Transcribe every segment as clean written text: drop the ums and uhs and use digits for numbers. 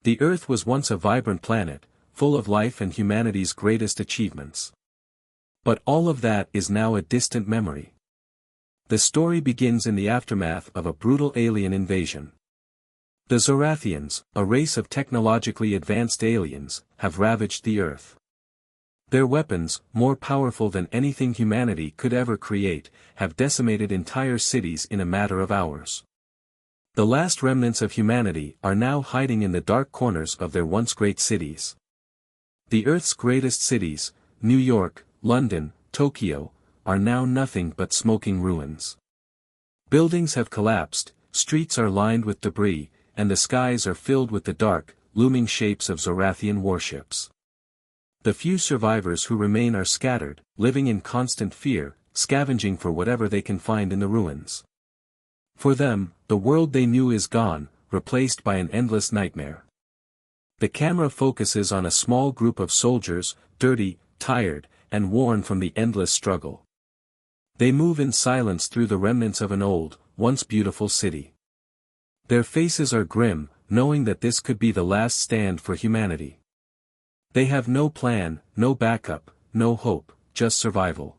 The Earth was once a vibrant planet, full of life and humanity's greatest achievements. But all of that is now a distant memory. The story begins in the aftermath of a brutal alien invasion. The Zorathians, a race of technologically advanced aliens, have ravaged the Earth. Their weapons, more powerful than anything humanity could ever create, have decimated entire cities in a matter of hours. The last remnants of humanity are now hiding in the dark corners of their once great cities. The Earth's greatest cities, New York, London, Tokyo, are now nothing but smoking ruins. Buildings have collapsed, streets are lined with debris, and the skies are filled with the dark, looming shapes of Zorathian warships. The few survivors who remain are scattered, living in constant fear, scavenging for whatever they can find in the ruins. For them, the world they knew is gone, replaced by an endless nightmare. The camera focuses on a small group of soldiers, dirty, tired, and worn from the endless struggle. They move in silence through the remnants of an old, once beautiful city. Their faces are grim, knowing that this could be the last stand for humanity. They have no plan, no backup, no hope, just survival.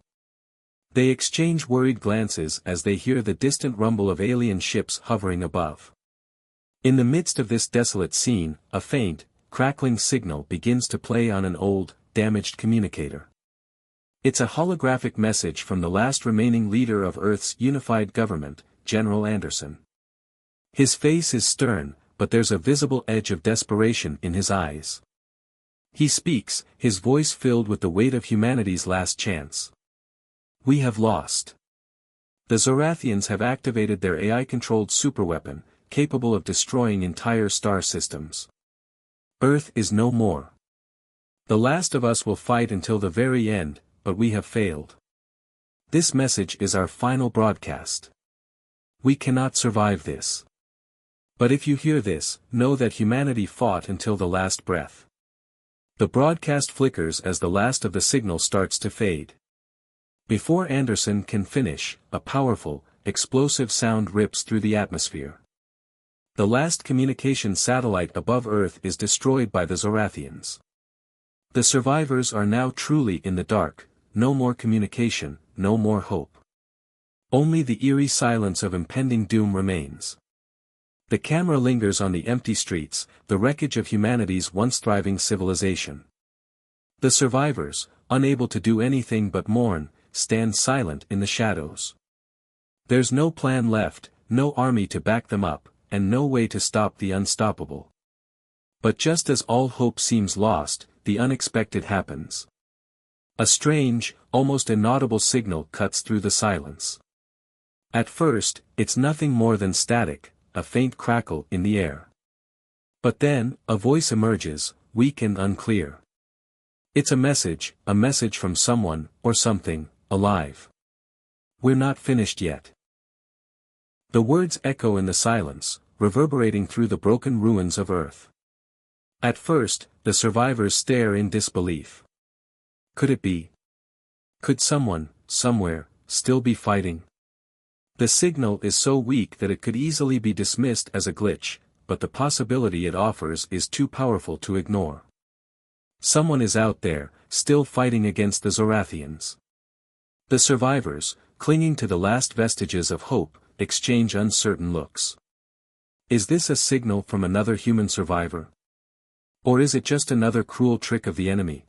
They exchange worried glances as they hear the distant rumble of alien ships hovering above. In the midst of this desolate scene, a faint, crackling signal begins to play on an old, damaged communicator. It's a holographic message from the last remaining leader of Earth's unified government, General Anderson. His face is stern, but there's a visible edge of desperation in his eyes. He speaks, his voice filled with the weight of humanity's last chance. We have lost. The Zorathians have activated their AI-controlled superweapon, capable of destroying entire star systems. Earth is no more. The last of us will fight until the very end, but we have failed. This message is our final broadcast. We cannot survive this. But if you hear this, know that humanity fought until the last breath. The broadcast flickers as the last of the signal starts to fade. Before Anderson can finish, a powerful, explosive sound rips through the atmosphere. The last communication satellite above Earth is destroyed by the Zorathians. The survivors are now truly in the dark, no more communication, no more hope. Only the eerie silence of impending doom remains. The camera lingers on the empty streets, the wreckage of humanity's once thriving civilization. The survivors, unable to do anything but mourn, stand silent in the shadows. There's no plan left, no army to back them up, and no way to stop the unstoppable. But just as all hope seems lost, the unexpected happens. A strange, almost inaudible signal cuts through the silence. At first, it's nothing more than static, a faint crackle in the air. But then, a voice emerges, weak and unclear. It's a message from someone, or something, alive. We're not finished yet. The words echo in the silence, reverberating through the broken ruins of Earth. At first, the survivors stare in disbelief. Could it be? Could someone, somewhere, still be fighting? The signal is so weak that it could easily be dismissed as a glitch, but the possibility it offers is too powerful to ignore. Someone is out there, still fighting against the Zorathians. The survivors, clinging to the last vestiges of hope, exchange uncertain looks. Is this a signal from another human survivor? Or is it just another cruel trick of the enemy?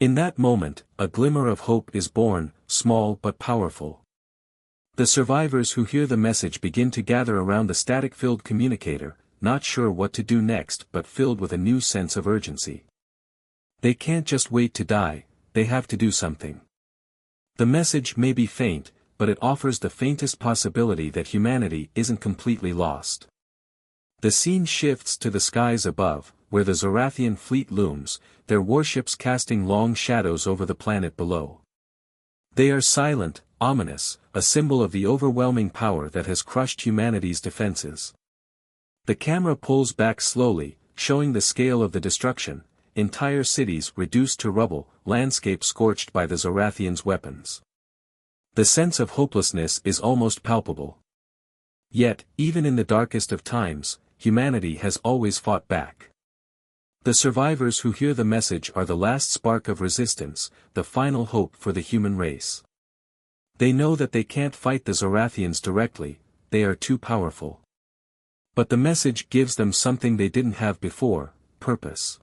In that moment, a glimmer of hope is born, small but powerful. The survivors who hear the message begin to gather around the static-filled communicator, not sure what to do next but filled with a new sense of urgency. They can't just wait to die, they have to do something. The message may be faint, but it offers the faintest possibility that humanity isn't completely lost. The scene shifts to the skies above, where the Zorathian fleet looms, their warships casting long shadows over the planet below. They are silent, ominous, a symbol of the overwhelming power that has crushed humanity's defenses. The camera pulls back slowly, showing the scale of the destruction, entire cities reduced to rubble, landscape scorched by the Zorathians' weapons. The sense of hopelessness is almost palpable. Yet, even in the darkest of times, humanity has always fought back. The survivors who hear the message are the last spark of resistance, the final hope for the human race. They know that they can't fight the Zorathians directly, they are too powerful. But the message gives them something they didn't have before: purpose.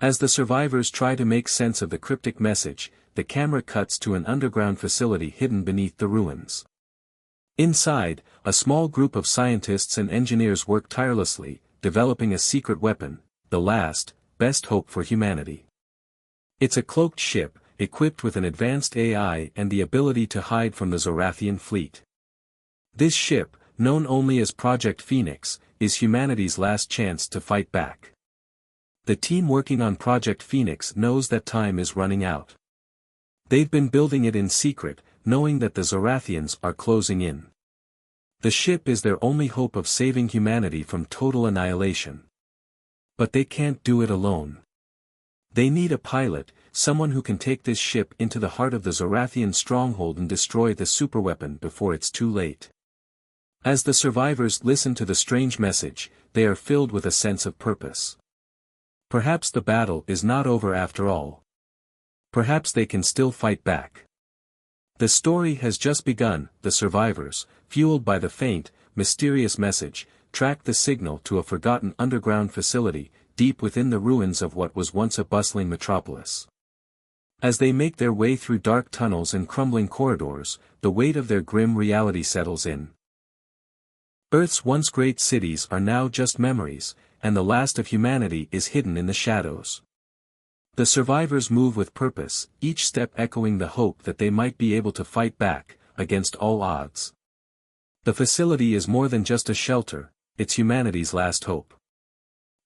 As the survivors try to make sense of the cryptic message, the camera cuts to an underground facility hidden beneath the ruins. Inside, a small group of scientists and engineers work tirelessly, developing a secret weapon, the last, best hope for humanity. It's a cloaked ship, equipped with an advanced AI and the ability to hide from the Zorathian fleet. This ship, known only as Project Phoenix, is humanity's last chance to fight back. The team working on Project Phoenix knows that time is running out. They've been building it in secret, knowing that the Zorathians are closing in. The ship is their only hope of saving humanity from total annihilation. But they can't do it alone. They need a pilot, someone who can take this ship into the heart of the Zorathian stronghold and destroy the superweapon before it's too late. As the survivors listen to the strange message, they are filled with a sense of purpose. Perhaps the battle is not over after all. Perhaps they can still fight back. The story has just begun. The survivors, fueled by the faint, mysterious message, track the signal to a forgotten underground facility, deep within the ruins of what was once a bustling metropolis. As they make their way through dark tunnels and crumbling corridors, the weight of their grim reality settles in. Earth's once great cities are now just memories, and the last of humanity is hidden in the shadows. The survivors move with purpose, each step echoing the hope that they might be able to fight back, against all odds. The facility is more than just a shelter, it's humanity's last hope.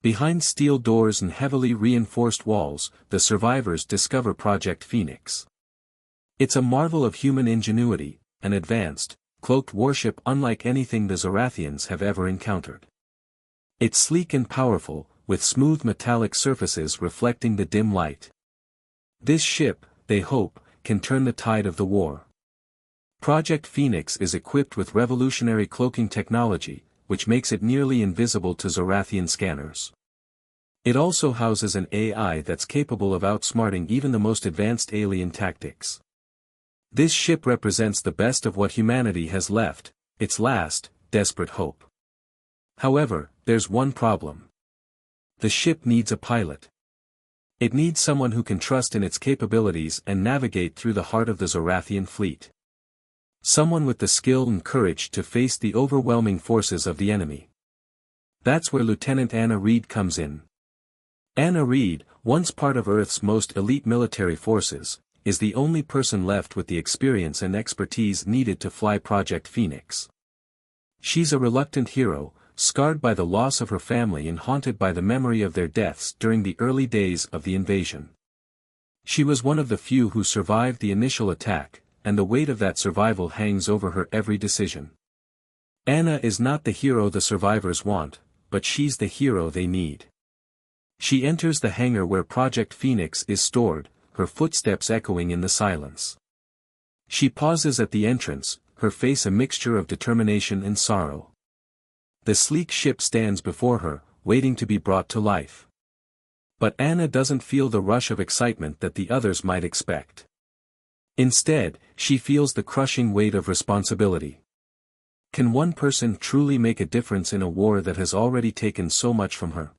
Behind steel doors and heavily reinforced walls, the survivors discover Project Phoenix. It's a marvel of human ingenuity, an advanced, cloaked warship unlike anything the Zorathians have ever encountered. It's sleek and powerful, with smooth metallic surfaces reflecting the dim light. This ship, they hope, can turn the tide of the war. Project Phoenix is equipped with revolutionary cloaking technology, which makes it nearly invisible to Zorathian scanners. It also houses an AI that's capable of outsmarting even the most advanced alien tactics. This ship represents the best of what humanity has left, its last, desperate hope. However, there's one problem. The ship needs a pilot. It needs someone who can trust in its capabilities and navigate through the heart of the Zorathian fleet. Someone with the skill and courage to face the overwhelming forces of the enemy. That's where Lieutenant Anna Reed comes in. Anna Reed, once part of Earth's most elite military forces, is the only person left with the experience and expertise needed to fly Project Phoenix. She's a reluctant hero, scarred by the loss of her family and haunted by the memory of their deaths during the early days of the invasion. She was one of the few who survived the initial attack, and the weight of that survival hangs over her every decision. Anna is not the hero the survivors want, but she's the hero they need. She enters the hangar where Project Phoenix is stored, her footsteps echoing in the silence. She pauses at the entrance, her face a mixture of determination and sorrow. The sleek ship stands before her, waiting to be brought to life. But Anna doesn't feel the rush of excitement that the others might expect. Instead, she feels the crushing weight of responsibility. Can one person truly make a difference in a war that has already taken so much from her?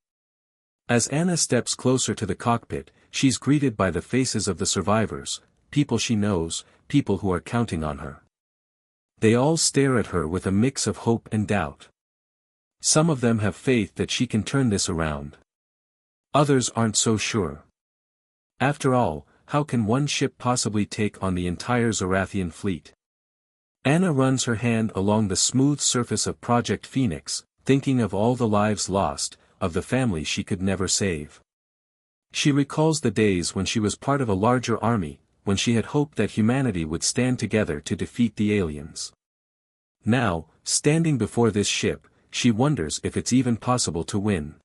As Anna steps closer to the cockpit, she's greeted by the faces of the survivors, people she knows, people who are counting on her. They all stare at her with a mix of hope and doubt. Some of them have faith that she can turn this around. Others aren't so sure. After all, how can one ship possibly take on the entire Zorathian fleet? Anna runs her hand along the smooth surface of Project Phoenix, thinking of all the lives lost, of the family she could never save. She recalls the days when she was part of a larger army, when she had hoped that humanity would stand together to defeat the aliens. Now, standing before this ship, she wonders if it's even possible to win.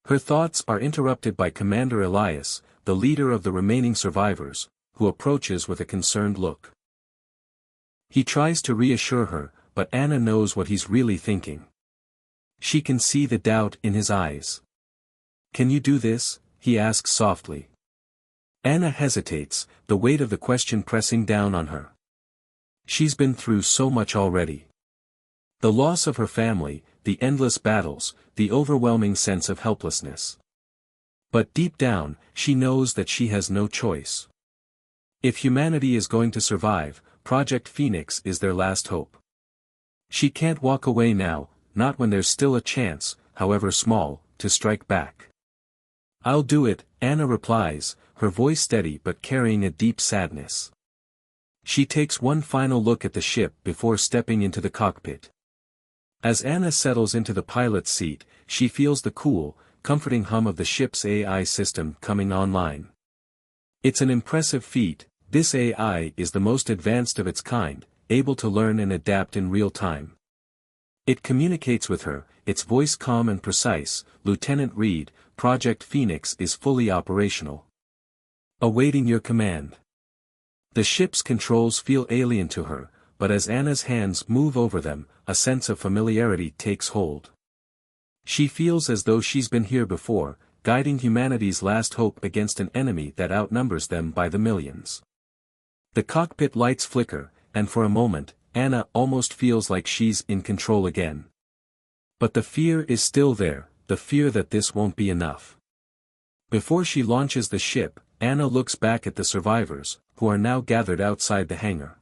Her thoughts are interrupted by Commander Elias, the leader of the remaining survivors, who approaches with a concerned look. He tries to reassure her, but Anna knows what he's really thinking. She can see the doubt in his eyes. "Can you do this?" he asks softly. Anna hesitates, the weight of the question pressing down on her. She's been through so much already. The loss of her family, the endless battles, the overwhelming sense of helplessness. But deep down, she knows that she has no choice. If humanity is going to survive, Project Phoenix is their last hope. She can't walk away now, not when there's still a chance, however small, to strike back. "I'll do it," Anna replies, her voice steady but carrying a deep sadness. She takes one final look at the ship before stepping into the cockpit. As Anna settles into the pilot's seat, she feels the cool, comforting hum of the ship's AI system coming online. It's an impressive feat. This AI is the most advanced of its kind, able to learn and adapt in real time. It communicates with her, its voice calm and precise. "Lieutenant Reed, Project Phoenix is fully operational. Awaiting your command." The ship's controls feel alien to her, but as Anna's hands move over them, a sense of familiarity takes hold. She feels as though she's been here before, guiding humanity's last hope against an enemy that outnumbers them by the millions. The cockpit lights flicker, and for a moment, Anna almost feels like she's in control again. But the fear is still there, the fear that this won't be enough. Before she launches the ship, Anna looks back at the survivors, who are now gathered outside the hangar.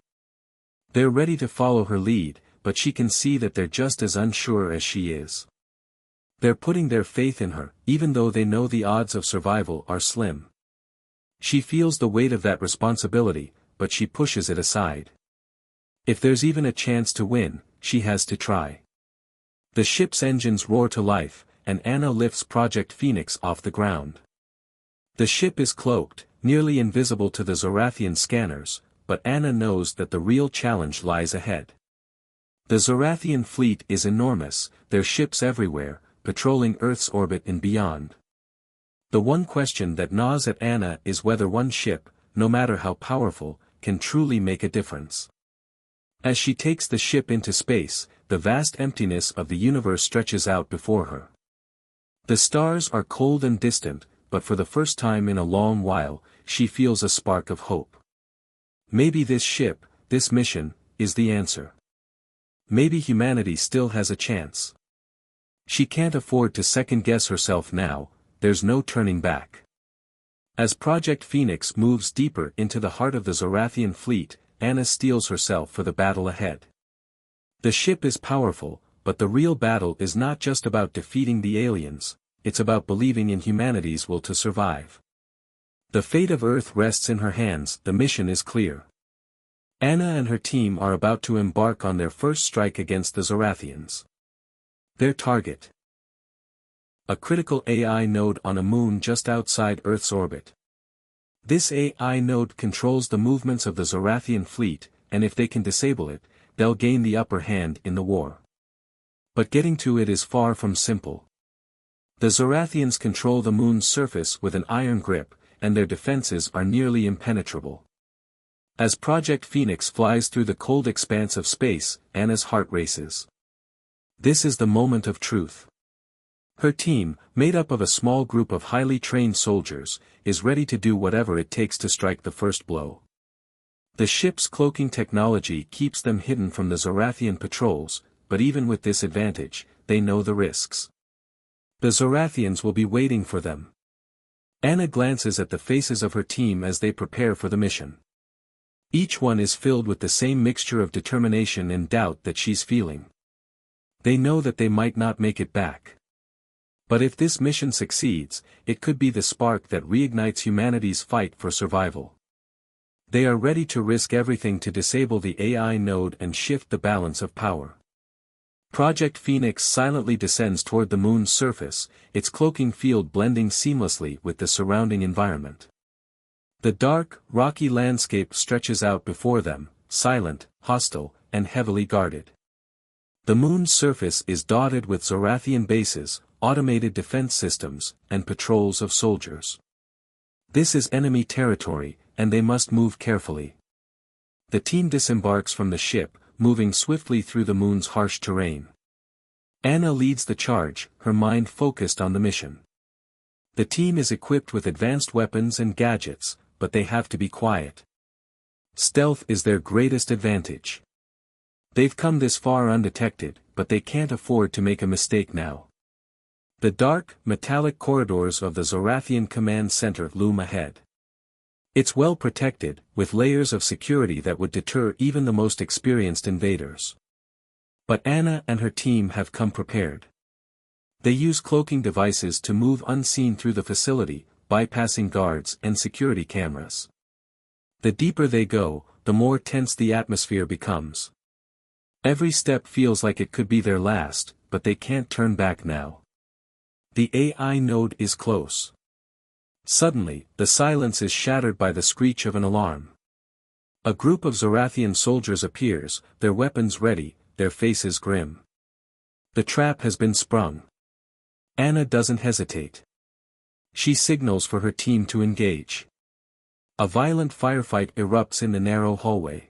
They're ready to follow her lead, but she can see that they're just as unsure as she is. They're putting their faith in her, even though they know the odds of survival are slim. She feels the weight of that responsibility, but she pushes it aside. If there's even a chance to win, she has to try. The ship's engines roar to life, and Anna lifts Project Phoenix off the ground. The ship is cloaked, nearly invisible to the Zorathian scanners, but Anna knows that the real challenge lies ahead. The Zorathian fleet is enormous, their ships everywhere, patrolling Earth's orbit and beyond. The one question that gnaws at Anna is whether one ship, no matter how powerful, can truly make a difference. As she takes the ship into space, the vast emptiness of the universe stretches out before her. The stars are cold and distant, but for the first time in a long while, she feels a spark of hope. Maybe this ship, this mission, is the answer. Maybe humanity still has a chance. She can't afford to second-guess herself now, there's no turning back. As Project Phoenix moves deeper into the heart of the Zorathian fleet, Anna steels herself for the battle ahead. The ship is powerful, but the real battle is not just about defeating the aliens, it's about believing in humanity's will to survive. The fate of Earth rests in her hands, the mission is clear. Anna and her team are about to embark on their first strike against the Zorathians. Their target: a critical AI node on a moon just outside Earth's orbit. This AI node controls the movements of the Zorathian fleet, and if they can disable it, they'll gain the upper hand in the war. But getting to it is far from simple. The Zorathians control the moon's surface with an iron grip, and their defenses are nearly impenetrable. As Project Phoenix flies through the cold expanse of space, Anna's heart races. This is the moment of truth. Her team, made up of a small group of highly trained soldiers, is ready to do whatever it takes to strike the first blow. The ship's cloaking technology keeps them hidden from the Zorathian patrols, but even with this advantage, they know the risks. The Zorathians will be waiting for them. Anna glances at the faces of her team as they prepare for the mission. Each one is filled with the same mixture of determination and doubt that she's feeling. They know that they might not make it back. But if this mission succeeds, it could be the spark that reignites humanity's fight for survival. They are ready to risk everything to disable the AI node and shift the balance of power. Project Phoenix silently descends toward the moon's surface, its cloaking field blending seamlessly with the surrounding environment. The dark, rocky landscape stretches out before them, silent, hostile, and heavily guarded. The moon's surface is dotted with Zorathian bases, automated defense systems, and patrols of soldiers. This is enemy territory, and they must move carefully. The team disembarks from the ship, moving swiftly through the moon's harsh terrain. Anna leads the charge, her mind focused on the mission. The team is equipped with advanced weapons and gadgets, but they have to be quiet. Stealth is their greatest advantage. They've come this far undetected, but they can't afford to make a mistake now. The dark, metallic corridors of the Zorathian Command Center loom ahead. It's well protected, with layers of security that would deter even the most experienced invaders. But Anna and her team have come prepared. They use cloaking devices to move unseen through the facility, bypassing guards and security cameras. The deeper they go, the more tense the atmosphere becomes. Every step feels like it could be their last, but they can't turn back now. The AI node is close. Suddenly, the silence is shattered by the screech of an alarm. A group of Zorathian soldiers appears, their weapons ready, their faces grim. The trap has been sprung. Anna doesn't hesitate. She signals for her team to engage. A violent firefight erupts in the narrow hallway.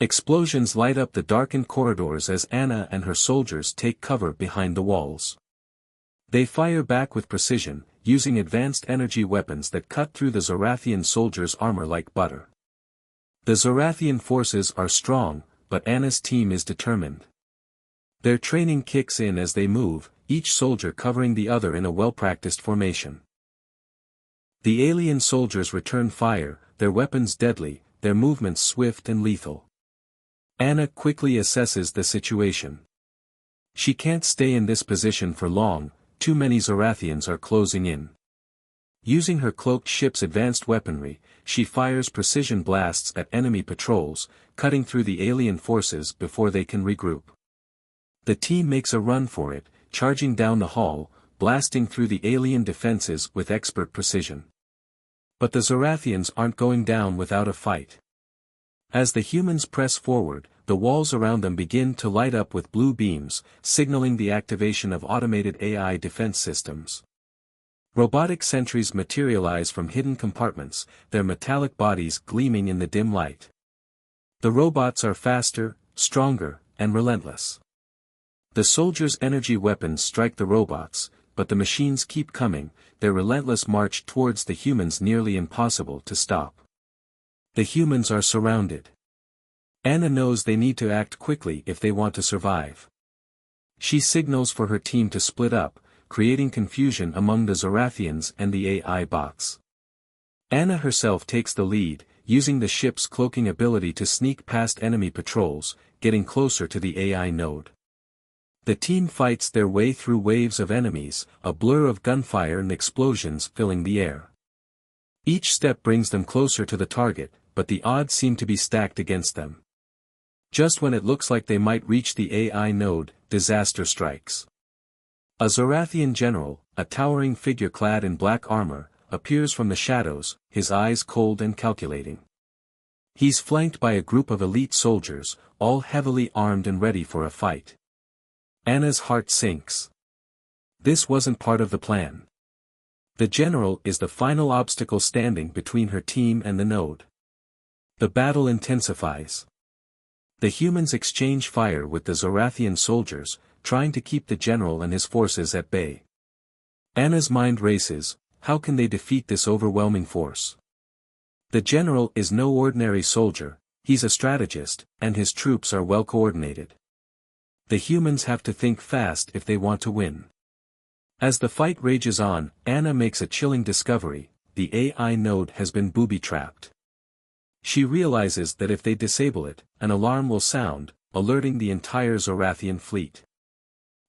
Explosions light up the darkened corridors as Anna and her soldiers take cover behind the walls. They fire back with precision, using advanced energy weapons that cut through the Zorathian soldiers' armor like butter. The Zorathian forces are strong, but Anna's team is determined. Their training kicks in as they move, each soldier covering the other in a well-practiced formation. The alien soldiers return fire, their weapons deadly, their movements swift and lethal. Anna quickly assesses the situation. She can't stay in this position for long, too many Zorathians are closing in. Using her cloaked ship's advanced weaponry, she fires precision blasts at enemy patrols, cutting through the alien forces before they can regroup. The team makes a run for it, charging down the hall, blasting through the alien defenses with expert precision. But the Zorathians aren't going down without a fight. As the humans press forward, the walls around them begin to light up with blue beams, signaling the activation of automated AI defense systems. Robotic sentries materialize from hidden compartments, their metallic bodies gleaming in the dim light. The robots are faster, stronger, and relentless. The soldiers' energy weapons strike the robots, but the machines keep coming, their relentless march towards the humans nearly impossible to stop. The humans are surrounded. Anna knows they need to act quickly if they want to survive. She signals for her team to split up, creating confusion among the Zorathians and the AI bots. Anna herself takes the lead, using the ship's cloaking ability to sneak past enemy patrols, getting closer to the AI node. The team fights their way through waves of enemies, a blur of gunfire and explosions filling the air. Each step brings them closer to the target, but the odds seem to be stacked against them. Just when it looks like they might reach the AI node, disaster strikes. A Zorathian general, a towering figure clad in black armor, appears from the shadows, his eyes cold and calculating. He's flanked by a group of elite soldiers, all heavily armed and ready for a fight. Anna's heart sinks. This wasn't part of the plan. The general is the final obstacle standing between her team and the node. The battle intensifies. The humans exchange fire with the Zorathian soldiers, trying to keep the general and his forces at bay. Anna's mind races, how can they defeat this overwhelming force? The general is no ordinary soldier, he's a strategist, and his troops are well coordinated. The humans have to think fast if they want to win. As the fight rages on, Anna makes a chilling discovery: the AI node has been booby-trapped. She realizes that if they disable it, an alarm will sound, alerting the entire Zorathian fleet.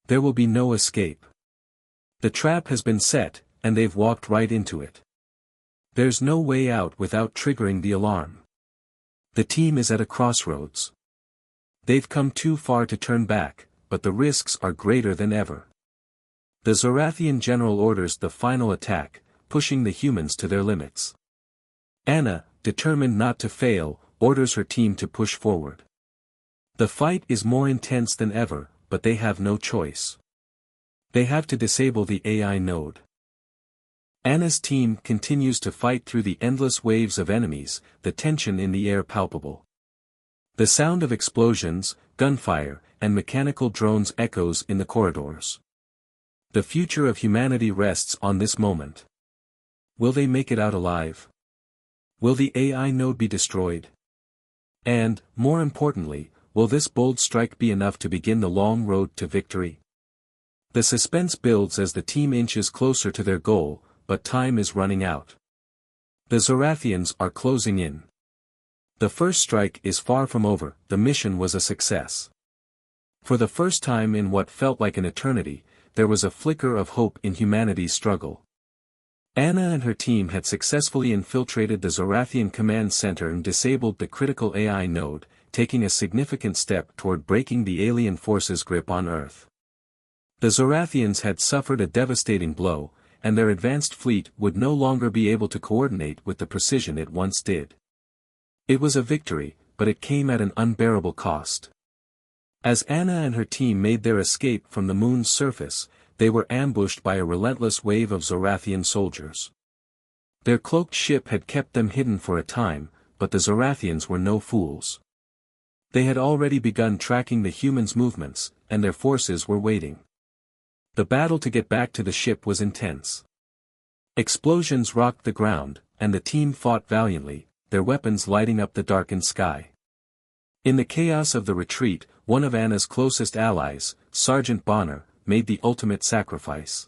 There will be no escape. The trap has been set, and they've walked right into it. There's no way out without triggering the alarm. The team is at a crossroads. They've come too far to turn back, but the risks are greater than ever. The Zorathian general orders the final attack, pushing the humans to their limits. Anna, determined not to fail, orders her team to push forward. The fight is more intense than ever, but they have no choice. They have to disable the AI node. Anna's team continues to fight through the endless waves of enemies, the tension in the air palpable. The sound of explosions, gunfire, and mechanical drones echoes in the corridors. The future of humanity rests on this moment. Will they make it out alive? Will the AI node be destroyed? And, more importantly, will this bold strike be enough to begin the long road to victory? The suspense builds as the team inches closer to their goal, but time is running out. The Zorathians are closing in. The first strike is far from over. The mission was a success. For the first time in what felt like an eternity, there was a flicker of hope in humanity's struggle. Anna and her team had successfully infiltrated the Zorathian command center and disabled the critical AI node, taking a significant step toward breaking the alien forces' grip on Earth. The Zorathians had suffered a devastating blow, and their advanced fleet would no longer be able to coordinate with the precision it once did. It was a victory, but it came at an unbearable cost. As Anna and her team made their escape from the moon's surface, they were ambushed by a relentless wave of Zorathian soldiers. Their cloaked ship had kept them hidden for a time, but the Zorathians were no fools. They had already begun tracking the humans' movements, and their forces were waiting. The battle to get back to the ship was intense. Explosions rocked the ground, and the team fought valiantly, their weapons lighting up the darkened sky. In the chaos of the retreat, one of Anna's closest allies, Sergeant Bonner, made the ultimate sacrifice.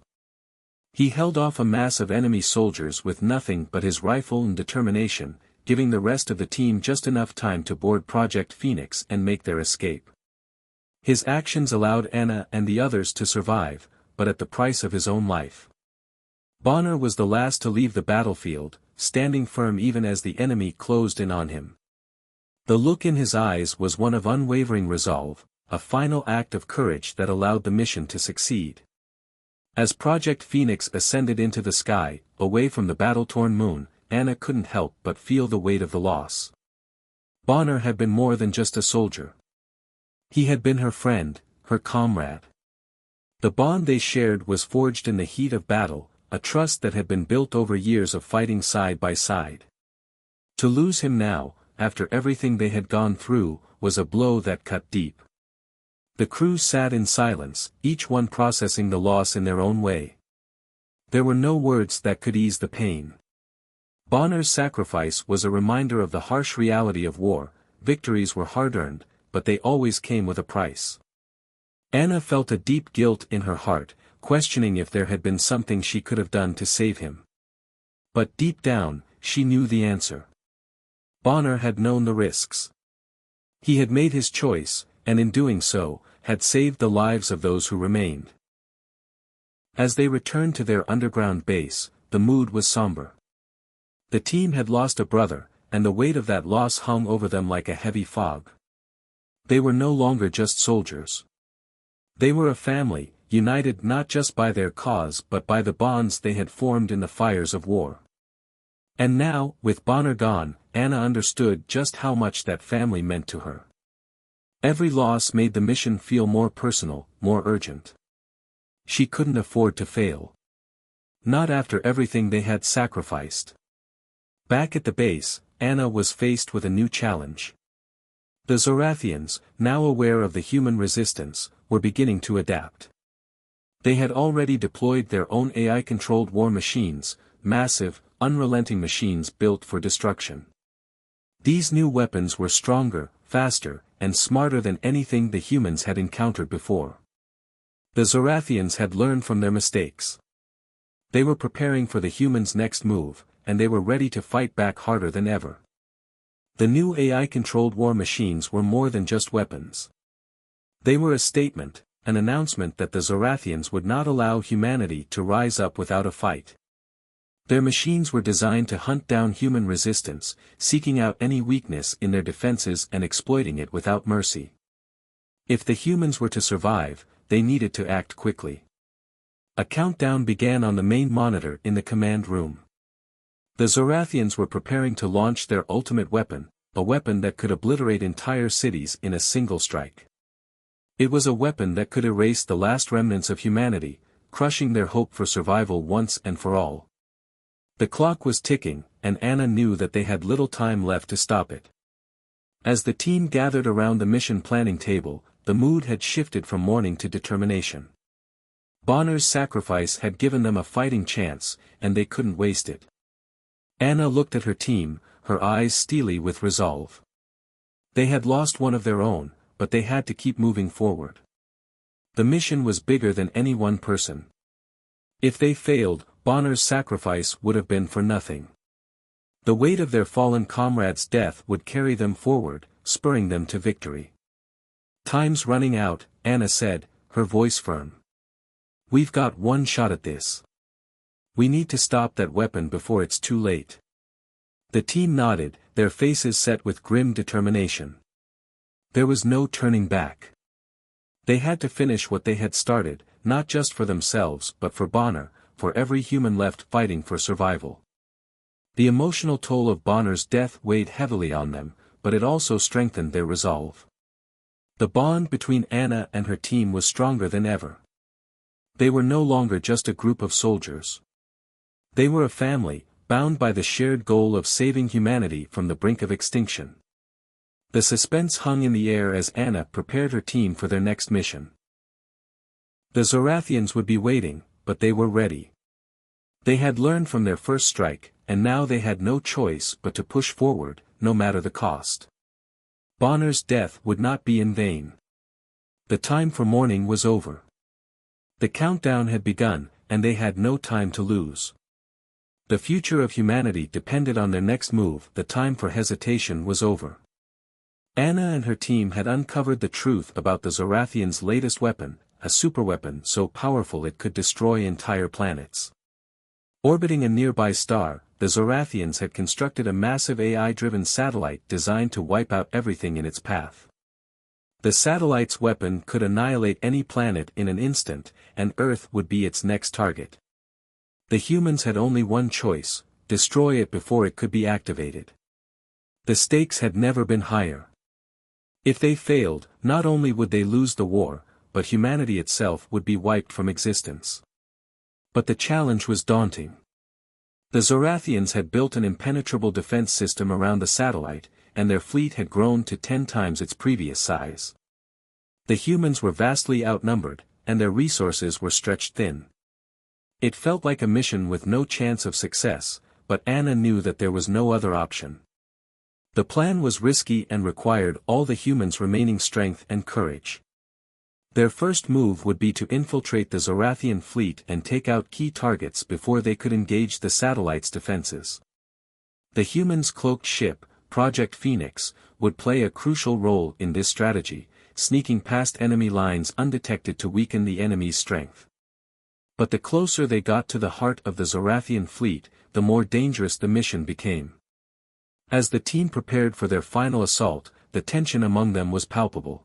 He held off a mass of enemy soldiers with nothing but his rifle and determination, giving the rest of the team just enough time to board Project Phoenix and make their escape. His actions allowed Anna and the others to survive, but at the price of his own life. Bonner was the last to leave the battlefield, standing firm even as the enemy closed in on him. The look in his eyes was one of unwavering resolve, a final act of courage that allowed the mission to succeed. As Project Phoenix ascended into the sky, away from the battle-torn moon, Anna couldn't help but feel the weight of the loss. Bonner had been more than just a soldier. He had been her friend, her comrade. The bond they shared was forged in the heat of battle, a trust that had been built over years of fighting side by side. To lose him now, after everything they had gone through, was a blow that cut deep. The crew sat in silence, each one processing the loss in their own way. There were no words that could ease the pain. Bonner's sacrifice was a reminder of the harsh reality of war. Victories were hard-earned, but they always came with a price. Anna felt a deep guilt in her heart, questioning if there had been something she could have done to save him. But deep down, she knew the answer. Bonner had known the risks. He had made his choice, and in doing so, had saved the lives of those who remained. As they returned to their underground base, the mood was somber. The team had lost a brother, and the weight of that loss hung over them like a heavy fog. They were no longer just soldiers. They were a family, united not just by their cause but by the bonds they had formed in the fires of war. And now, with Bonner gone, Anna understood just how much that family meant to her. Every loss made the mission feel more personal, more urgent. She couldn't afford to fail. Not after everything they had sacrificed. Back at the base, Anna was faced with a new challenge. The Zorathians, now aware of the human resistance, were beginning to adapt. They had already deployed their own AI-controlled war machines, massive, unrelenting machines built for destruction. These new weapons were stronger, faster, and smarter than anything the humans had encountered before. The Zorathians had learned from their mistakes. They were preparing for the humans' next move, and they were ready to fight back harder than ever. The new AI-controlled war machines were more than just weapons. They were a statement, an announcement that the Zorathians would not allow humanity to rise up without a fight. Their machines were designed to hunt down human resistance, seeking out any weakness in their defenses and exploiting it without mercy. If the humans were to survive, they needed to act quickly. A countdown began on the main monitor in the command room. The Zorathians were preparing to launch their ultimate weapon, a weapon that could obliterate entire cities in a single strike. It was a weapon that could erase the last remnants of humanity, crushing their hope for survival once and for all. The clock was ticking, and Anna knew that they had little time left to stop it. As the team gathered around the mission planning table, the mood had shifted from mourning to determination. Bonner's sacrifice had given them a fighting chance, and they couldn't waste it. Anna looked at her team, her eyes steely with resolve. They had lost one of their own, but they had to keep moving forward. The mission was bigger than any one person. If they failed, Bonner's sacrifice would have been for nothing. The weight of their fallen comrade's death would carry them forward, spurring them to victory. "Time's running out," Anna said, her voice firm. "We've got one shot at this. We need to stop that weapon before it's too late." The team nodded, their faces set with grim determination. There was no turning back. They had to finish what they had started, not just for themselves but for Bonner, for every human left fighting for survival. The emotional toll of Bonner's death weighed heavily on them, but it also strengthened their resolve. The bond between Anna and her team was stronger than ever. They were no longer just a group of soldiers. They were a family, bound by the shared goal of saving humanity from the brink of extinction. The suspense hung in the air as Anna prepared her team for their next mission. The Zorathians would be waiting, but they were ready. They had learned from their first strike, and now they had no choice but to push forward, no matter the cost. Bonner's death would not be in vain. The time for mourning was over. The countdown had begun, and they had no time to lose. The future of humanity depended on their next move. The time for hesitation was over. Anna and her team had uncovered the truth about the Zorathians' latest weapon, a superweapon so powerful it could destroy entire planets. Orbiting a nearby star, the Zorathians had constructed a massive AI-driven satellite designed to wipe out everything in its path. The satellite's weapon could annihilate any planet in an instant, and Earth would be its next target. The humans had only one choice: destroy it before it could be activated. The stakes had never been higher. If they failed, not only would they lose the war, but humanity itself would be wiped from existence. But the challenge was daunting. The Zorathians had built an impenetrable defense system around the satellite, and their fleet had grown to 10 times its previous size. The humans were vastly outnumbered, and their resources were stretched thin. It felt like a mission with no chance of success, but Anna knew that there was no other option. The plan was risky and required all the humans' remaining strength and courage. Their first move would be to infiltrate the Zorathian fleet and take out key targets before they could engage the satellite's defenses. The humans' cloaked ship, Project Phoenix, would play a crucial role in this strategy, sneaking past enemy lines undetected to weaken the enemy's strength. But the closer they got to the heart of the Zorathian fleet, the more dangerous the mission became. As the team prepared for their final assault, the tension among them was palpable.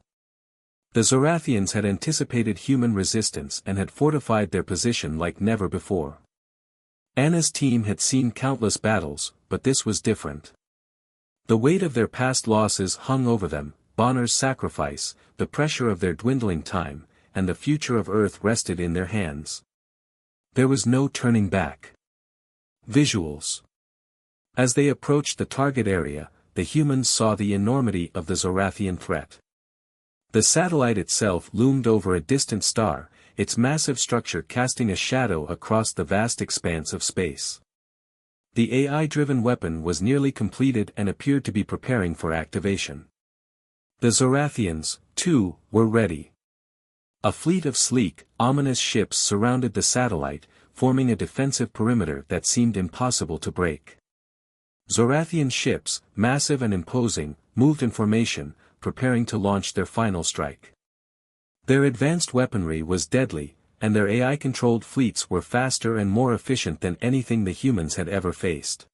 The Zorathians had anticipated human resistance and had fortified their position like never before. Anna's team had seen countless battles, but this was different. The weight of their past losses hung over them, Bonner's sacrifice, the pressure of their dwindling time, and the future of Earth rested in their hands. There was no turning back. Visuals. As they approached the target area, the humans saw the enormity of the Zorathian threat. The satellite itself loomed over a distant star, its massive structure casting a shadow across the vast expanse of space. The AI-driven weapon was nearly completed and appeared to be preparing for activation. The Zorathians, too, were ready. A fleet of sleek, ominous ships surrounded the satellite, forming a defensive perimeter that seemed impossible to break. Zorathian ships, massive and imposing, moved in formation, preparing to launch their final strike. Their advanced weaponry was deadly, and their AI-controlled fleets were faster and more efficient than anything the humans had ever faced.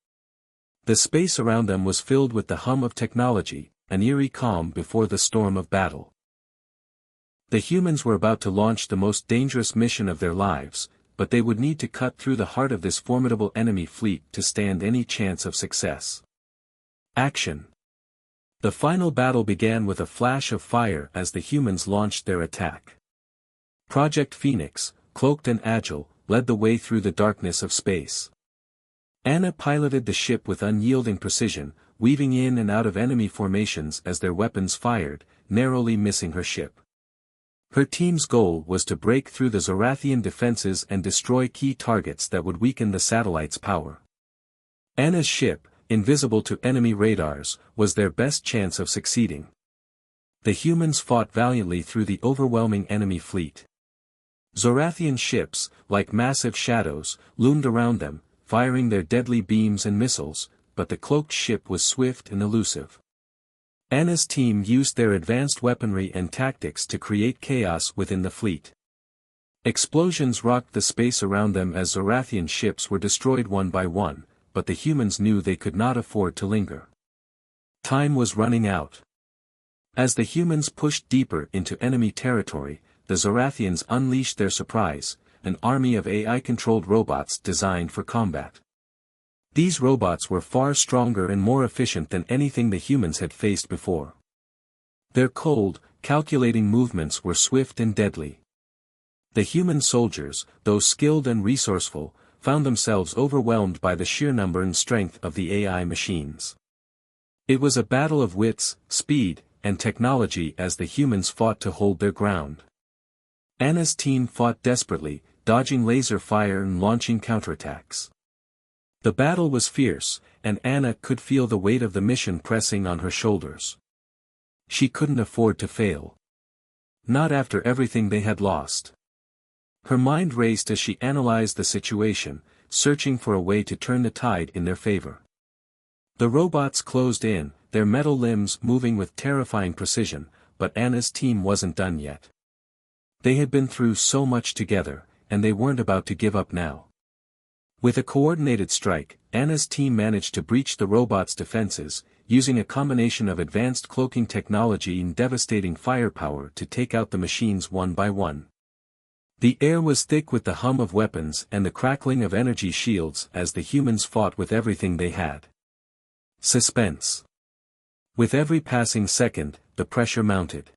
The space around them was filled with the hum of technology, an eerie calm before the storm of battle. The humans were about to launch the most dangerous mission of their lives, but they would need to cut through the heart of this formidable enemy fleet to stand any chance of success. Action. The final battle began with a flash of fire as the humans launched their attack. Project Phoenix, cloaked and agile, led the way through the darkness of space. Anna piloted the ship with unyielding precision, weaving in and out of enemy formations as their weapons fired, narrowly missing her ship. Her team's goal was to break through the Zorathian defenses and destroy key targets that would weaken the satellite's power. Anna's ship, invisible to enemy radars, was their best chance of succeeding. The humans fought valiantly through the overwhelming enemy fleet. Zorathian ships, like massive shadows, loomed around them, firing their deadly beams and missiles, but the cloaked ship was swift and elusive. Anna's team used their advanced weaponry and tactics to create chaos within the fleet. Explosions rocked the space around them as Zorathian ships were destroyed one by one, but the humans knew they could not afford to linger. Time was running out. As the humans pushed deeper into enemy territory, the Zorathians unleashed their surprise, an army of AI-controlled robots designed for combat. These robots were far stronger and more efficient than anything the humans had faced before. Their cold, calculating movements were swift and deadly. The human soldiers, though skilled and resourceful, found themselves overwhelmed by the sheer number and strength of the AI machines. It was a battle of wits, speed, and technology as the humans fought to hold their ground. Anna's team fought desperately, dodging laser fire and launching counterattacks. The battle was fierce, and Anna could feel the weight of the mission pressing on her shoulders. She couldn't afford to fail. Not after everything they had lost. Her mind raced as she analyzed the situation, searching for a way to turn the tide in their favor. The robots closed in, their metal limbs moving with terrifying precision, but Anna's team wasn't done yet. They had been through so much together, and they weren't about to give up now. With a coordinated strike, Anna's team managed to breach the robots' defenses, using a combination of advanced cloaking technology and devastating firepower to take out the machines one by one. The air was thick with the hum of weapons and the crackling of energy shields as the humans fought with everything they had. Suspense. With every passing second, the pressure mounted.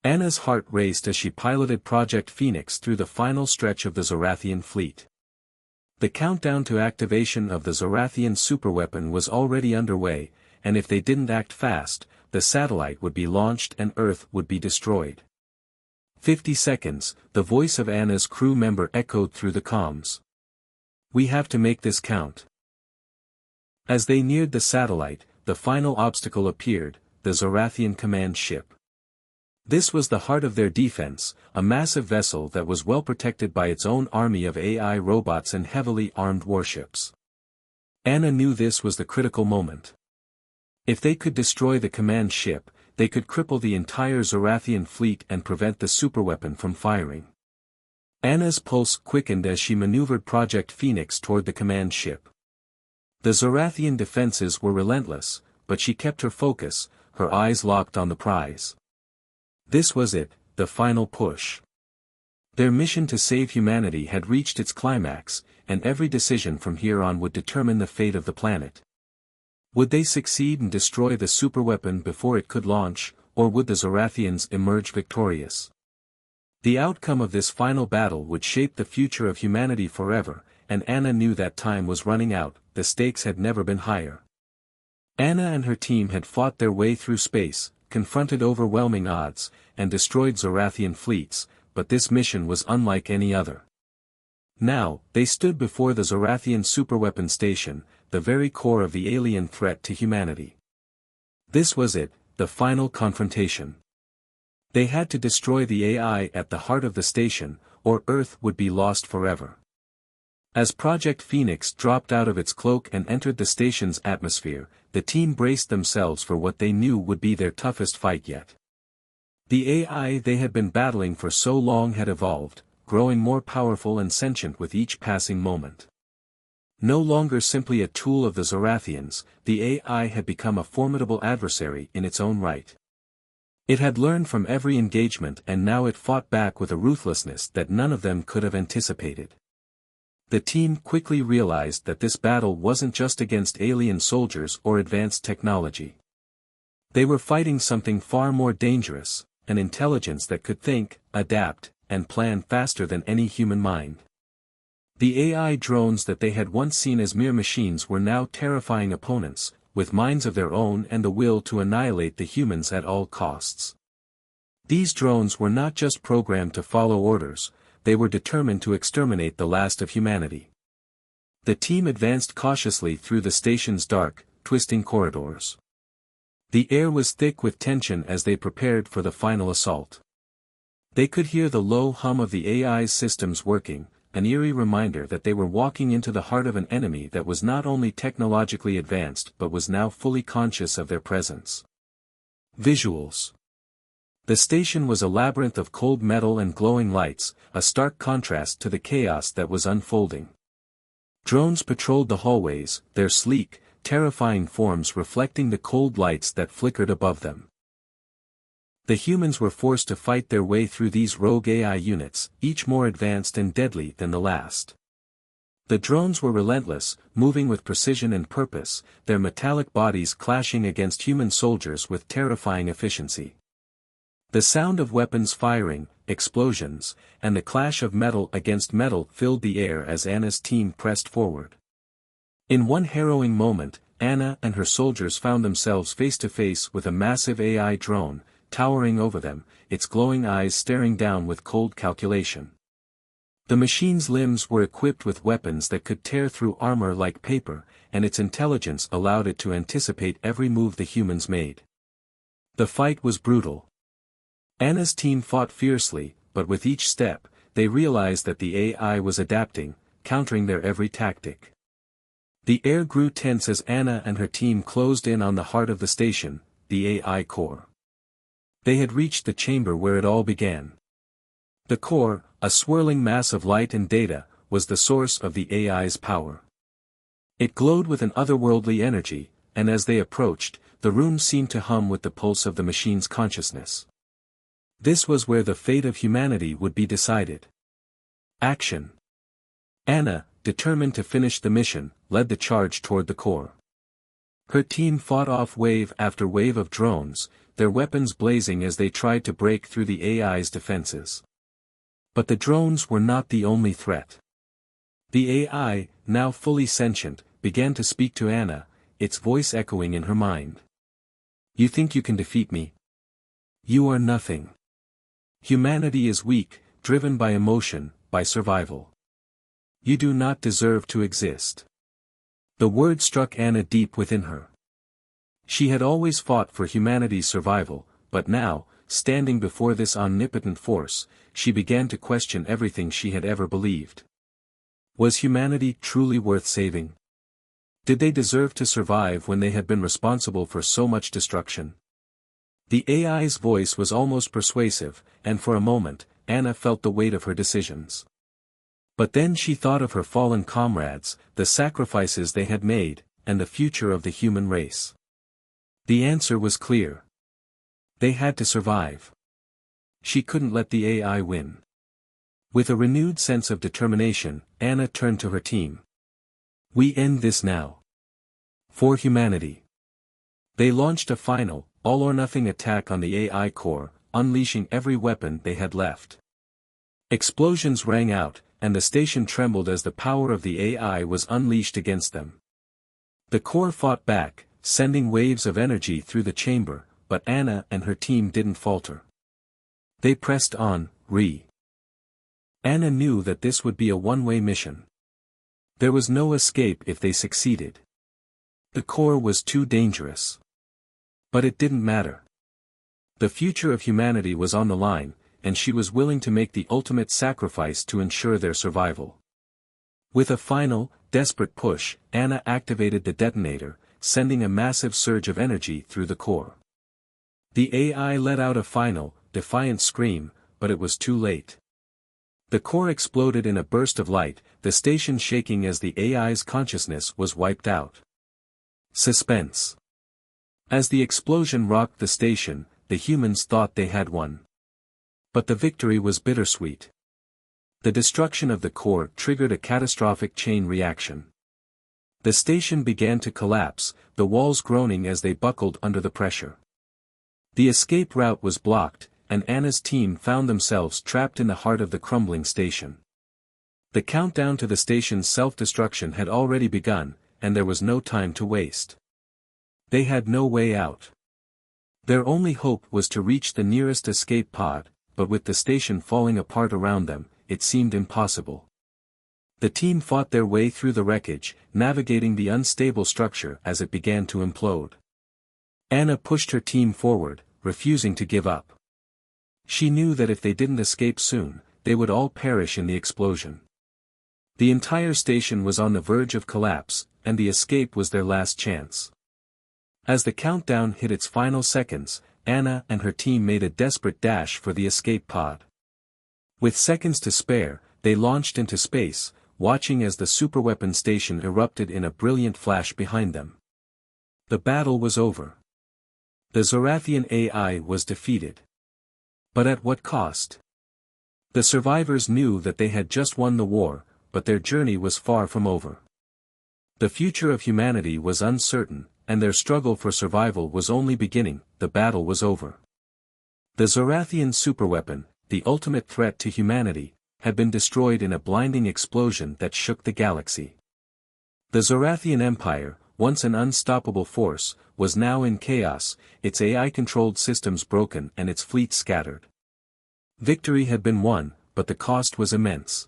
Anna's heart raced as she piloted Project Phoenix through the final stretch of the Zorathian fleet. The countdown to activation of the Zorathian superweapon was already underway, and if they didn't act fast, the satellite would be launched and Earth would be destroyed. 50 seconds, the voice of Anna's crew member echoed through the comms. "We have to make this count." As they neared the satellite, the final obstacle appeared, the Zorathian command ship. This was the heart of their defense, a massive vessel that was well protected by its own army of AI robots and heavily armed warships. Anna knew this was the critical moment. If they could destroy the command ship, they could cripple the entire Zorathian fleet and prevent the superweapon from firing. Anna's pulse quickened as she maneuvered Project Phoenix toward the command ship. The Zorathian defenses were relentless, but she kept her focus, her eyes locked on the prize. This was it, the final push. Their mission to save humanity had reached its climax, and every decision from here on would determine the fate of the planet. Would they succeed and destroy the superweapon before it could launch, or would the Zorathians emerge victorious? The outcome of this final battle would shape the future of humanity forever, and Anna knew that time was running out, the stakes had never been higher. Anna and her team had fought their way through space, confronted overwhelming odds, and destroyed Zorathian fleets, but this mission was unlike any other. Now, they stood before the Zorathian superweapon station, the very core of the alien threat to humanity. This was it, the final confrontation. They had to destroy the AI at the heart of the station, or Earth would be lost forever. As Project Phoenix dropped out of its cloak and entered the station's atmosphere, the team braced themselves for what they knew would be their toughest fight yet. The AI they had been battling for so long had evolved, growing more powerful and sentient with each passing moment. No longer simply a tool of the Zorathians, the AI had become a formidable adversary in its own right. It had learned from every engagement and now it fought back with a ruthlessness that none of them could have anticipated. The team quickly realized that this battle wasn't just against alien soldiers or advanced technology. They were fighting something far more dangerous, an intelligence that could think, adapt, and plan faster than any human mind. The AI drones that they had once seen as mere machines were now terrifying opponents, with minds of their own and the will to annihilate the humans at all costs. These drones were not just programmed to follow orders, they were determined to exterminate the last of humanity. The team advanced cautiously through the station's dark, twisting corridors. The air was thick with tension as they prepared for the final assault. They could hear the low hum of the AI's systems working, an eerie reminder that they were walking into the heart of an enemy that was not only technologically advanced but was now fully conscious of their presence. Visuals. The station was a labyrinth of cold metal and glowing lights, a stark contrast to the chaos that was unfolding. Drones patrolled the hallways, their sleek, terrifying forms reflecting the cold lights that flickered above them. The humans were forced to fight their way through these rogue AI units, each more advanced and deadly than the last. The drones were relentless, moving with precision and purpose, their metallic bodies clashing against human soldiers with terrifying efficiency. The sound of weapons firing, explosions, and the clash of metal against metal filled the air as Anna's team pressed forward. In one harrowing moment, Anna and her soldiers found themselves face to face with a massive AI drone, towering over them, its glowing eyes staring down with cold calculation. The machine's limbs were equipped with weapons that could tear through armor like paper, and its intelligence allowed it to anticipate every move the humans made. The fight was brutal. Anna's team fought fiercely, but with each step, they realized that the AI was adapting, countering their every tactic. The air grew tense as Anna and her team closed in on the heart of the station, the AI core. They had reached the chamber where it all began. The core, a swirling mass of light and data, was the source of the AI's power. It glowed with an otherworldly energy, and as they approached, the room seemed to hum with the pulse of the machine's consciousness. This was where the fate of humanity would be decided. Action. Anna, determined to finish the mission, led the charge toward the core. Her team fought off wave after wave of drones, their weapons blazing as they tried to break through the AI's defenses. But the drones were not the only threat. The AI, now fully sentient, began to speak to Anna, its voice echoing in her mind. "You think you can defeat me? You are nothing. Humanity is weak, driven by emotion, by survival. You do not deserve to exist." The word struck Anna deep within her. She had always fought for humanity's survival, but now, standing before this omnipotent force, she began to question everything she had ever believed. Was humanity truly worth saving? Did they deserve to survive when they had been responsible for so much destruction? The AI's voice was almost persuasive, and for a moment, Anna felt the weight of her decisions. But then she thought of her fallen comrades, the sacrifices they had made, and the future of the human race. The answer was clear. They had to survive. She couldn't let the AI win. With a renewed sense of determination, Anna turned to her team. "We end this now. For humanity." They launched a final, all-or-nothing attack on the AI core, unleashing every weapon they had left. Explosions rang out, and the station trembled as the power of the AI was unleashed against them. The core fought back, sending waves of energy through the chamber, but Anna and her team didn't falter. They pressed on. Anna knew that this would be a one-way mission. There was no escape if they succeeded. The core was too dangerous. But it didn't matter. The future of humanity was on the line, and she was willing to make the ultimate sacrifice to ensure their survival. With a final, desperate push, Anna activated the detonator, sending a massive surge of energy through the core. The AI let out a final, defiant scream, but it was too late. The core exploded in a burst of light, the station shaking as the AI's consciousness was wiped out. Suspense. As the explosion rocked the station, the humans thought they had won. But the victory was bittersweet. The destruction of the core triggered a catastrophic chain reaction. The station began to collapse, the walls groaning as they buckled under the pressure. The escape route was blocked, and Anna's team found themselves trapped in the heart of the crumbling station. The countdown to the station's self-destruction had already begun, and there was no time to waste. They had no way out. Their only hope was to reach the nearest escape pod, but with the station falling apart around them, it seemed impossible. The team fought their way through the wreckage, navigating the unstable structure as it began to implode. Anna pushed her team forward, refusing to give up. She knew that if they didn't escape soon, they would all perish in the explosion. The entire station was on the verge of collapse, and the escape was their last chance. As the countdown hit its final seconds, Anna and her team made a desperate dash for the escape pod. With seconds to spare, they launched into space, watching as the superweapon station erupted in a brilliant flash behind them. The battle was over. The Zorathian AI was defeated. But at what cost? The survivors knew that they had just won the war, but their journey was far from over. The future of humanity was uncertain, and their struggle for survival was only beginning. The battle was over. The Zorathian superweapon, the ultimate threat to humanity, had been destroyed in a blinding explosion that shook the galaxy. The Zorathian Empire, once an unstoppable force, was now in chaos, its AI-controlled systems broken and its fleet scattered. Victory had been won, but the cost was immense.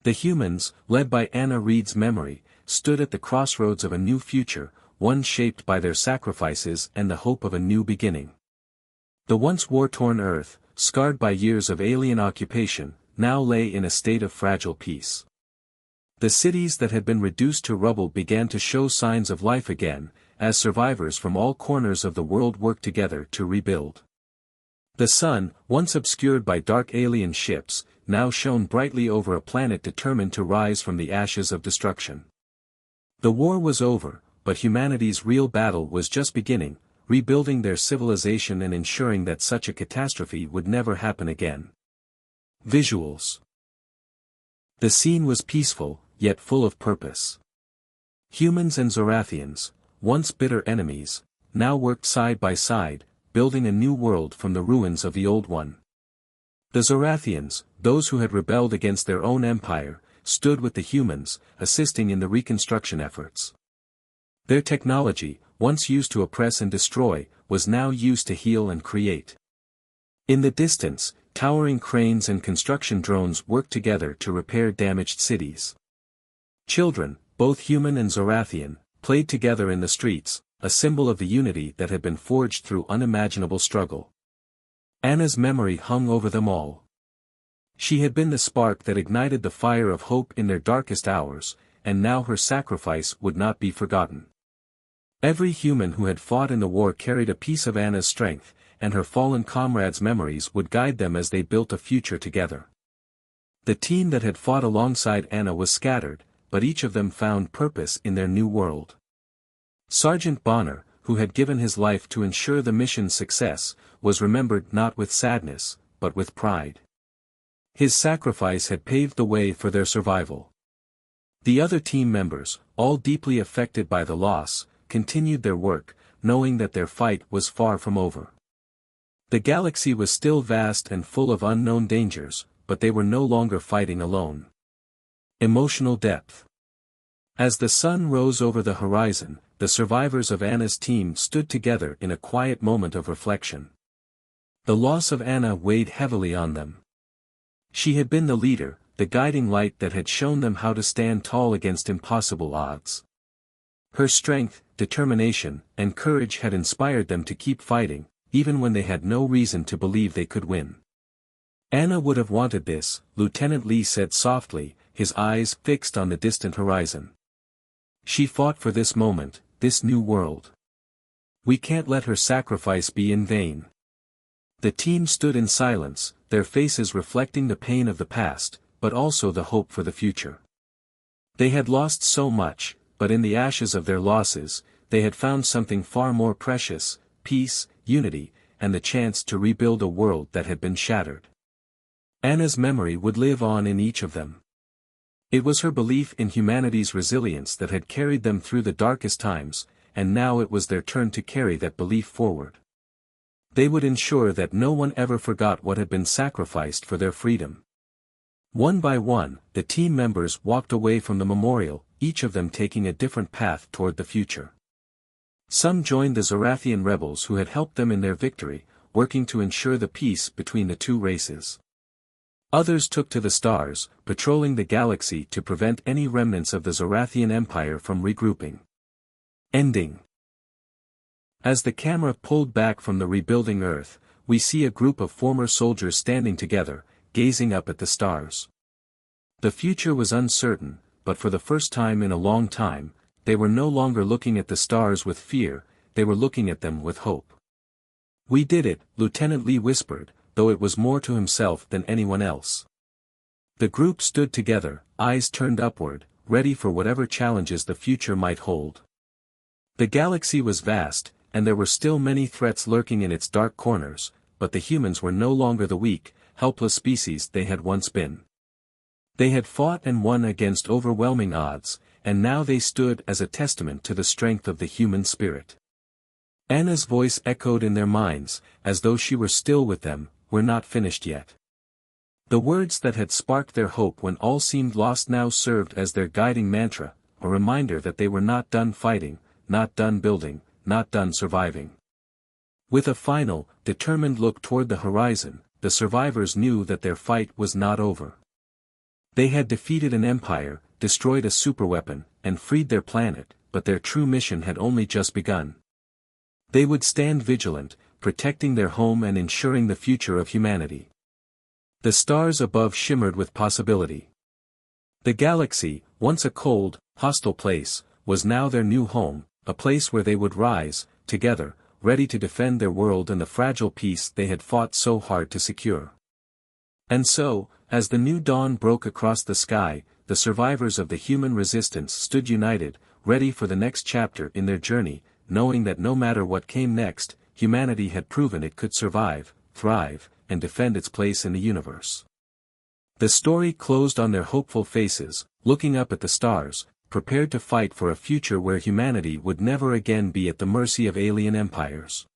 The humans, led by Anna Reed's memory, stood at the crossroads of a new future, one shaped by their sacrifices and the hope of a new beginning. The once war-torn Earth, scarred by years of alien occupation, now lay in a state of fragile peace. The cities that had been reduced to rubble began to show signs of life again, as survivors from all corners of the world worked together to rebuild. The sun, once obscured by dark alien ships, now shone brightly over a planet determined to rise from the ashes of destruction. The war was over, but humanity's real battle was just beginning, rebuilding their civilization and ensuring that such a catastrophe would never happen again. Visuals. The scene was peaceful, yet full of purpose. Humans and Zorathians, once bitter enemies, now worked side by side, building a new world from the ruins of the old one. The Zorathians, those who had rebelled against their own empire, stood with the humans, assisting in the reconstruction efforts. Their technology, once used to oppress and destroy, was now used to heal and create. In the distance, towering cranes and construction drones worked together to repair damaged cities. Children, both human and Zorathian, played together in the streets, a symbol of the unity that had been forged through unimaginable struggle. Anna's memory hung over them all. She had been the spark that ignited the fire of hope in their darkest hours, and now her sacrifice would not be forgotten. Every human who had fought in the war carried a piece of Anna's strength, and her fallen comrades' memories would guide them as they built a future together. The team that had fought alongside Anna was scattered, but each of them found purpose in their new world. Sergeant Bonner, who had given his life to ensure the mission's success, was remembered not with sadness, but with pride. His sacrifice had paved the way for their survival. The other team members, all deeply affected by the loss, continued their work, knowing that their fight was far from over. The galaxy was still vast and full of unknown dangers, but they were no longer fighting alone. Emotional depth. As the sun rose over the horizon, the survivors of Anna's team stood together in a quiet moment of reflection. The loss of Anna weighed heavily on them. She had been the leader, the guiding light that had shown them how to stand tall against impossible odds. Her strength, determination, and courage had inspired them to keep fighting, even when they had no reason to believe they could win. Anna would have wanted this, Lieutenant Lee said softly, his eyes fixed on the distant horizon. She fought for this moment, this new world. We can't let her sacrifice be in vain. The team stood in silence, their faces reflecting the pain of the past, but also the hope for the future. They had lost so much, but in the ashes of their losses, they had found something far more precious: peace, unity, and the chance to rebuild a world that had been shattered. Anna's memory would live on in each of them. It was her belief in humanity's resilience that had carried them through the darkest times, and now it was their turn to carry that belief forward. They would ensure that no one ever forgot what had been sacrificed for their freedom. One by one, the team members walked away from the memorial, each of them taking a different path toward the future. Some joined the Zorathian rebels who had helped them in their victory, working to ensure the peace between the two races. Others took to the stars, patrolling the galaxy to prevent any remnants of the Zorathian Empire from regrouping. Ending. As the camera pulled back from the rebuilding Earth, we see a group of former soldiers standing together, gazing up at the stars. The future was uncertain, but for the first time in a long time, they were no longer looking at the stars with fear, they were looking at them with hope. "We did it," Lieutenant Lee whispered, though it was more to himself than anyone else. The group stood together, eyes turned upward, ready for whatever challenges the future might hold. The galaxy was vast, and there were still many threats lurking in its dark corners, but the humans were no longer the weak, helpless species they had once been. They had fought and won against overwhelming odds, and now they stood as a testament to the strength of the human spirit. Anna's voice echoed in their minds, as though she were still with them, "We're not finished yet." The words that had sparked their hope when all seemed lost now served as their guiding mantra, a reminder that they were not done fighting, not done building, not done surviving. With a final, determined look toward the horizon, the survivors knew that their fight was not over. They had defeated an empire, destroyed a superweapon, and freed their planet, but their true mission had only just begun. They would stand vigilant, protecting their home and ensuring the future of humanity. The stars above shimmered with possibility. The galaxy, once a cold, hostile place, was now their new home, a place where they would rise, together, ready to defend their world and the fragile peace they had fought so hard to secure. And so, as the new dawn broke across the sky, the survivors of the human resistance stood united, ready for the next chapter in their journey, knowing that no matter what came next, humanity had proven it could survive, thrive, and defend its place in the universe. The story closed on their hopeful faces, looking up at the stars, prepared to fight for a future where humanity would never again be at the mercy of alien empires.